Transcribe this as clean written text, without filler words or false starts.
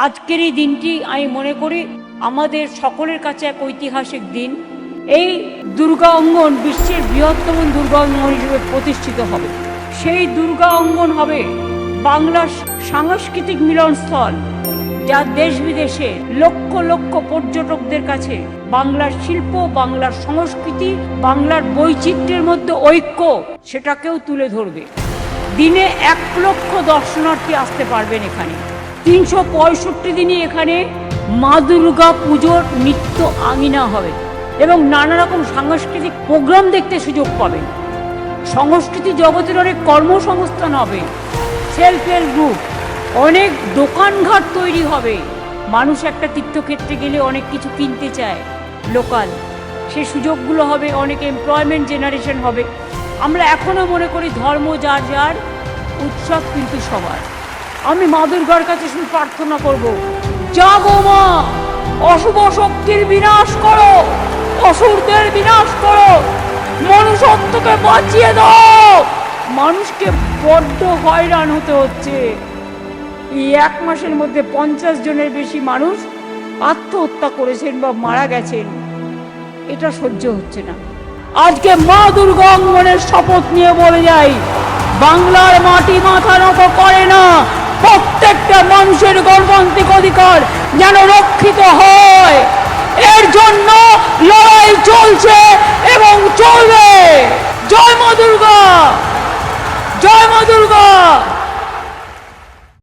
আজকের এই দিনটি আমি মনে করি আমাদের সকলের কাছে এক ঐতিহাসিক দিন। এই দুর্গা অঙ্গন বিশ্বের বৃহত্তম দুর্গা অঙ্গন হিসেবে প্রতিষ্ঠিত হবে। সেই দুর্গা অঙ্গন হবে বাংলার সাংস্কৃতিক মিলনস্থল, যা দেশ বিদেশে লক্ষ লক্ষ পর্যটকদের কাছে বাংলার শিল্প, বাংলার সংস্কৃতি, বাংলার বৈচিত্র্যের মধ্যে ঐক্য সেটাকেও তুলে ধরবে। দিনে 1 লক্ষ দর্শনার্থী আসতে পারবেন এখানে। 365 দিনই এখানে মা দুর্গা পুজোর নিত্য আঙিনা হবে এবং নানা রকম সাংস্কৃতিক প্রোগ্রাম দেখতে সুযোগ পাবেন। সংস্কৃতি জগতের অনেক কর্মসংস্থান হবে, সেলফ হেল্প গ্রুপ, অনেক দোকানঘাট তৈরি হবে। মানুষ একটা তীর্থক্ষেত্রে গেলে অনেক কিছু কিনতে চায় লোকাল, সে সুযোগগুলো হবে, অনেক এমপ্লয়মেন্ট জেনারেশন হবে। আমরা এখনো মনে করি ধর্ম যার যার, উৎসব কিন্তু সবার। আমি মা দুর্গার কাছে শুধু প্রার্থনা করব, জাগো মা, অশুভ শক্তির বিনাশ করো, অসুরদের বিনাশ করো, মনুষ্যত্বকে বাঁচিয়ে দাও। মানুষকে বড্ড হয়রান হতে হচ্ছে। এই 1 মাসের মধ্যে 50 জনের বেশি মানুষ আত্মহত্যা করেছেন বা মারা গেছেন। এটা সহ্য হচ্ছে না। আজকে মা দুর্গা অঙ্গনের শপথ নিয়ে বলে যাই, বাংলার মাটি মাথা নত করে না। প্রত্যেকটা মানুষের গণতান্ত্রিক অধিকার যেন রক্ষিত হয়।